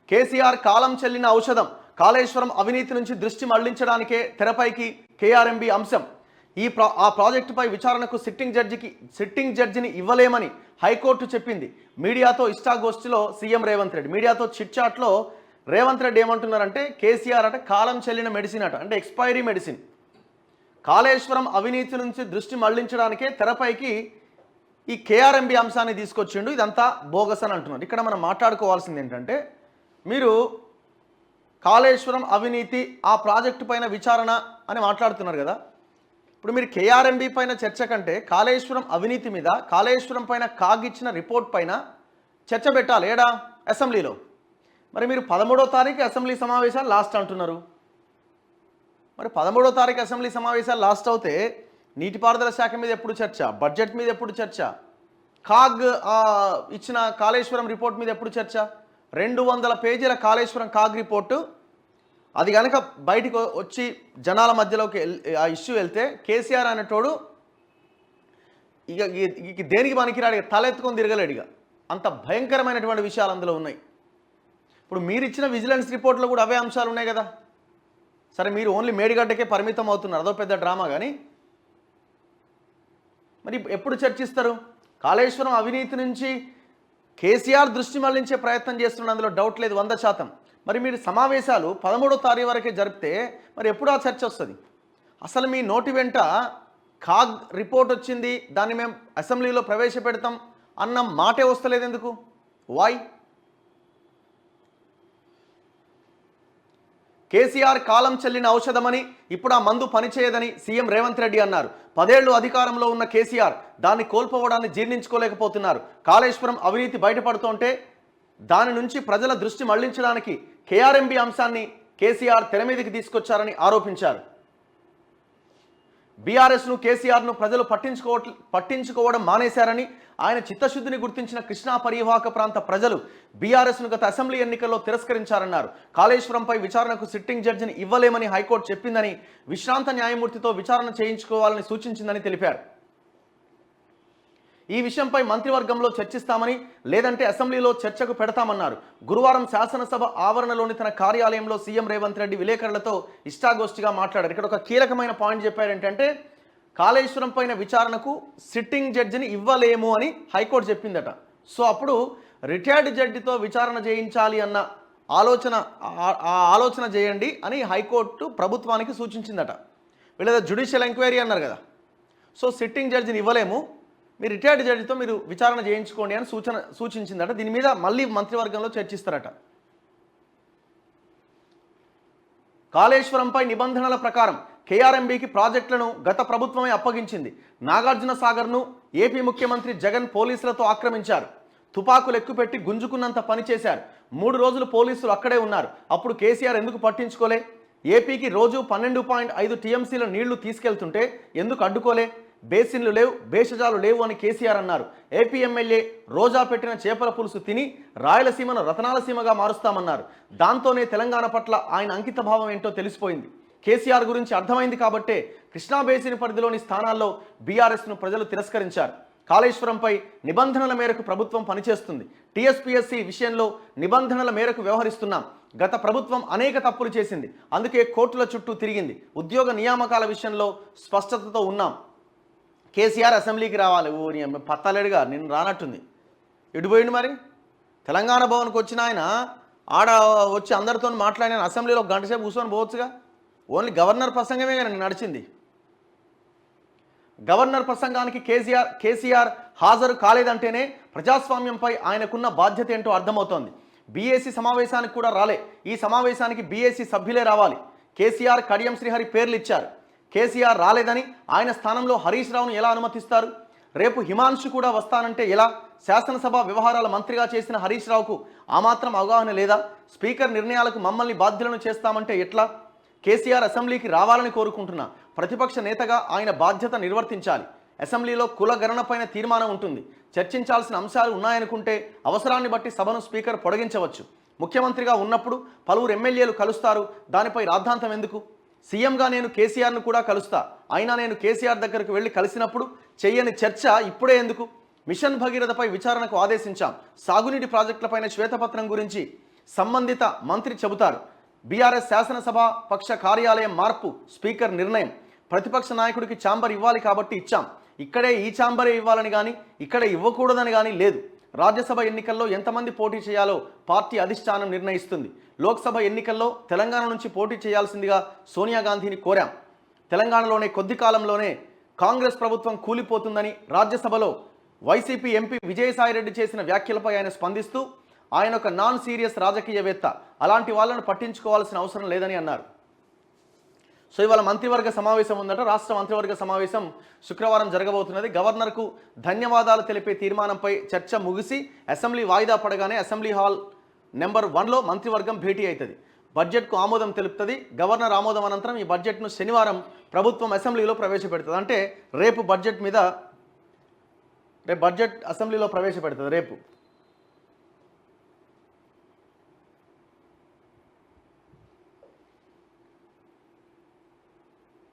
కేసీఆర్ కాలం చెల్లిన ఔషధం, కాళేశ్వరం అవినీతి నుంచి దృష్టి మళ్లించడానికే తెరపైకి కేఆర్ఎంబీ అంశం. ఆ ప్రాజెక్టుపై విచారణకు సిట్టింగ్ జడ్జిని ఇవ్వలేమని హైకోర్టు చెప్పింది. మీడియాతో ఇష్టాగోష్ఠిలో సీఎం రేవంత్ రెడ్డి, మీడియాతో చిట్చాట్లో రేవంత్ రెడ్డి ఏమంటున్నారంటే కేసీఆర్ అట కాలం చెల్లిన మెడిసిన్ అట, అంటే ఎక్స్పైరీ మెడిసిన్. కాళేశ్వరం అవినీతి నుంచి దృష్టి మళ్లించడానికే తెరపైకి ఈ కేఆర్ఎంబీ అంశాన్ని తీసుకొచ్చిండు, ఇదంతా బోగస్ అని అంటున్నారు. ఇక్కడ మనం మాట్లాడుకోవాల్సింది ఏంటంటే, మీరు కాళేశ్వరం అవినీతి ఆ ప్రాజెక్టు పైన విచారణ అని మాట్లాడుతున్నారు కదా. ఇప్పుడు మీరు కేఆర్ఎంబీ పైన చర్చ కంటే కాళేశ్వరం అవినీతి మీద, కాళేశ్వరం పైన కాగిచ్చిన రిపోర్ట్ పైన చర్చ పెట్టాలి. ఏడా? అసెంబ్లీలో. మరి మీరు 13వ తారీఖు అసెంబ్లీ సమావేశాలు లాస్ట్ అంటున్నారు. మరి 13వ తారీఖు అసెంబ్లీ సమావేశాలు లాస్ట్ అవుతే నీటిపారుదల శాఖ మీద ఎప్పుడు చర్చ, బడ్జెట్ మీద ఎప్పుడు చర్చ, కాగ్ ఇచ్చిన కాళేశ్వరం రిపోర్ట్ మీద ఎప్పుడు చర్చ? 200 పేజీల కాళేశ్వరం కాగ్ రిపోర్టు, అది కనుక బయటికి వచ్చి జనాల మధ్యలోకి ఆ ఇష్యూ వెళ్తే కేసీఆర్ అనేటోడు ఇక దేనికి పనికిరాడు, తలెత్తుకొని తిరగలేడు. ఇక అంత భయంకరమైనటువంటి విషయాలు అందులో ఉన్నాయి. ఇప్పుడు మీరు ఇచ్చిన విజిలెన్స్ రిపోర్ట్లో కూడా అవే అంశాలు ఉన్నాయి కదా. సరే, మీరు ఓన్లీ మేడిగడ్డకే పరిమితం అవుతున్నారు, అదో పెద్ద డ్రామా. కానీ మరి ఎప్పుడు చర్చిస్తారు? కాళేశ్వరం అవినీతి నుంచి కేసీఆర్ దృష్టి మళ్లించే ప్రయత్నం చేస్తున్న అందులో డౌట్ లేదు, 100%. మరి మీరు సమావేశాలు 13వ తారీఖు వరకే జరిపితే మరి ఎప్పుడు ఆ చర్చ వస్తుంది? అసలు మీ నోటి వెంట కాగ్ రిపోర్ట్ వచ్చింది, దాన్ని మేము అసెంబ్లీలో ప్రవేశపెడతాం అన్న మాటే వస్తలేదు ఎందుకు? వై? కేసీఆర్ కాలం చెల్లిన ఔషధమని, ఇప్పుడు ఆ మందు పనిచేయదని సీఎం రేవంత్ రెడ్డి అన్నారు. 10 ఏళ్లు అధికారంలో ఉన్న కేసీఆర్ దాన్ని కోల్పోవడాన్ని జీర్ణించుకోలేకపోతున్నారు. కాళేశ్వరం అవినీతి బయటపడుతుంటే దాని నుంచి ప్రజల దృష్టి మళ్లించడానికి కేఆర్ఎంబీ అంశాన్ని కేసీఆర్ తెర మీదకి తీసుకొచ్చారని ఆరోపించారు. బీఆర్ఎస్ను కేసీఆర్ను ప్రజలు పట్టించుకోవడం మానేశారని, ఆయన చిత్తశుద్ధిని గుర్తించిన కృష్ణా పరివాహక ప్రాంత ప్రజలు బీఆర్ఎస్ను గత అసెంబ్లీ ఎన్నికల్లో తిరస్కరించారన్నారు. కాళేశ్వరంపై విచారణకు సిట్టింగ్ జడ్జిని ఇవ్వలేమని హైకోర్టు చెప్పిందని, విశ్రాంత న్యాయమూర్తితో విచారణ చేయించుకోవాలని సూచించిందని తెలిపారు. ఈ విషయంపై మంత్రివర్గంలో చర్చిస్తామని, లేదంటే అసెంబ్లీలో చర్చకు పెడతామన్నారు. గురువారం శాసనసభ ఆవరణలోని తన కార్యాలయంలో సీఎం రేవంత్ రెడ్డి విలేకరులతో ఇష్టాగోష్ఠిగా మాట్లాడారు. ఇక్కడ ఒక కీలకమైన పాయింట్ చెప్పారు ఏంటంటే, కాళేశ్వరం పైన విచారణకు సిట్టింగ్ జడ్జిని ఇవ్వలేము అని హైకోర్టు చెప్పిందట. సో అప్పుడు రిటైర్డ్ జడ్జితో విచారణ చేయించాలి అన్న ఆలోచన చేయండి అని హైకోర్టు ప్రభుత్వానికి సూచించిందట. వీళ్ళేదో జ్యుడిషియల్ ఎంక్వైరీ అన్నారు కదా. సో సిట్టింగ్ జడ్జిని ఇవ్వలేము, మీరు రిటైర్డ్ జడ్జితో మీరు విచారణ చేయించుకోండి అని సూచించిందట. దీని మీద మళ్ళీ మంత్రివర్గంలో చర్చిస్తారట. కాళేశ్వరంపై నిబంధనల ప్రకారం కేఆర్ఎంబీకి ప్రాజెక్టులను గత ప్రభుత్వమే అప్పగించింది. నాగార్జున సాగర్ను ఏపీ ముఖ్యమంత్రి జగన్ పోలీసులతో ఆక్రమించారు. తుపాకులు ఎక్కుపెట్టి గుంజుకున్నంత పని చేశారు. 3 రోజులు పోలీసులు అక్కడే ఉన్నారు. అప్పుడు కేసీఆర్ ఎందుకు పట్టించుకోలే? ఏపీకి రోజు 12.5 టీఎంసీల నీళ్లు తీసుకెళ్తుంటే ఎందుకు అడ్డుకోలే? బేసిన్లు లేవు, భేషజాలు లేవు అని కేసీఆర్ అన్నారు. ఏపీ ఎమ్మెల్యే రోజా పెట్టిన చేపల పులుసు తిని రాయలసీమను రతనాలసీమగా మారుస్తామన్నారు. దాంతోనే తెలంగాణ పట్ల ఆయన అంకిత భావం ఏంటో తెలిసిపోయింది. కేసీఆర్ గురించి అర్థమైంది కాబట్టే కృష్ణా బేసిన్ పరిధిలోని స్థానాల్లో బీఆర్ఎస్ను ప్రజలు తిరస్కరించారు. కాళేశ్వరంపై నిబంధనల మేరకు ప్రభుత్వం పనిచేస్తుంది. టీఎస్పీఎస్సీ విషయంలో నిబంధనల మేరకు వ్యవహరిస్తున్నాం. గత ప్రభుత్వం అనేక తప్పులు చేసింది, అందుకే కోర్టుల చుట్టూ తిరిగింది. ఉద్యోగ నియామకాల విషయంలో స్పష్టతతో ఉన్నాం. కేసీఆర్ అసెంబ్లీకి రావాలి, పత్తలేడుగా నిన్ను రానట్టుంది. ఎడిపోయింది మరి. తెలంగాణ భవన్కి వచ్చిన ఆయన ఆడ వచ్చి అందరితో మాట్లాడిన అసెంబ్లీలో 1 గంట సేపు కూర్చొని పోవచ్చుగా. ఓన్లీ గవర్నర్ ప్రసంగమే కానీ నడిచింది. గవర్నర్ ప్రసంగానికి కేసీఆర్ హాజరు కాలేదంటేనే ప్రజాస్వామ్యంపై ఆయనకున్న బాధ్యత ఏంటో అర్థమవుతోంది. బీఏసీ సమావేశానికి కూడా రాలే. ఈ సమావేశానికి బీఏసీ సభ్యులే రావాలి. కేసీఆర్, కడియం శ్రీహరి పేర్లు ఇచ్చారు. కేసీఆర్ రాలేదని ఆయన స్థానంలో హరీష్ రావును ఎలా అనుమతిస్తారు? రేపు హిమాంశు కూడా వస్తానంటే ఎలా? శాసనసభ వ్యవహారాల మంత్రిగా చేసిన హరీష్ రావుకు ఆ మాత్రం అవగాహన లేదా? స్పీకర్ నిర్ణయాలకు మమ్మల్ని బాధ్యులను చేస్తామంటే ఎట్లా? కేసీఆర్ అసెంబ్లీకి రావాలని కోరుకుంటున్నా. ప్రతిపక్ష నేతగా ఆయన బాధ్యత నిర్వర్తించాలి. అసెంబ్లీలో కులగణనపైన తీర్మానం ఉంటుంది. చర్చించాల్సిన అంశాలు ఉన్నాయనుకుంటే అవసరాన్ని బట్టి సభను స్పీకర్ పొడిగించవచ్చు. ముఖ్యమంత్రిగా ఉన్నప్పుడు పలువురు ఎమ్మెల్యేలు కలుస్తారు, దానిపై రాద్ధాంతం ఎందుకు? సీఎంగా నేను కేసీఆర్ను కూడా కలుస్తా, అయినా నేను కేసీఆర్ దగ్గరకు వెళ్ళి కలిసినప్పుడు చెయ్యని చర్చ ఇప్పుడే ఎందుకు? మిషన్ భగీరథపై విచారణకు ఆదేశించాం. సాగునీటి ప్రాజెక్టులపైన శ్వేతపత్రం గురించి సంబంధిత మంత్రి చెబుతారు. బీఆర్ఎస్ శాసనసభ పక్ష కార్యాలయం మార్పు స్పీకర్ నిర్ణయం. ప్రతిపక్ష నాయకుడికి ఛాంబర్ ఇవ్వాలి కాబట్టి ఇచ్చాం, ఇక్కడే ఈ ఛాంబరే ఇవ్వాలని కానీ ఇక్కడ ఇవ్వకూడదని కానీ లేదు. రాజ్యసభ ఎన్నికల్లో ఎంతమంది పోటీ చేయాలో పార్టీ అధిష్టానం నిర్ణయిస్తుంది. లోక్సభ ఎన్నికల్లో తెలంగాణ నుంచి పోటీ చేయాల్సిందిగా సోనియా గాంధీని కోరాం. తెలంగాణలోనే కొద్ది కాలంలోనే కాంగ్రెస్ ప్రభుత్వం కూలిపోతుందని రాజ్యసభలో వైసీపీ ఎంపీ విజయసాయిరెడ్డి చేసిన వ్యాఖ్యలపై ఆయన స్పందిస్తూ ఆయన ఒక నాన్ సీరియస్ రాజకీయవేత్త, అలాంటి వాళ్ళను పట్టించుకోవాల్సిన అవసరం లేదని అన్నారు. సో ఇవాళ మంత్రివర్గ సమావేశం ఉందట. రాష్ట్ర మంత్రివర్గ సమావేశం శుక్రవారం జరగబోతున్నది. గవర్నర్కు ధన్యవాదాలు తెలిపే తీర్మానంపై చర్చ ముగిసి అసెంబ్లీ వాయిదా పడగానే అసెంబ్లీ హాల్ నెంబర్ 1లో మంత్రివర్గం భేటీ అవుతుంది. బడ్జెట్కు ఆమోదం తెలుపుతుంది. గవర్నర్ ఆమోదం అనంతరం ఈ బడ్జెట్ను శనివారం ప్రభుత్వం అసెంబ్లీలో ప్రవేశపెడుతుంది. అంటే రేపు బడ్జెట్ అసెంబ్లీలో ప్రవేశపెడుతుంది రేపు.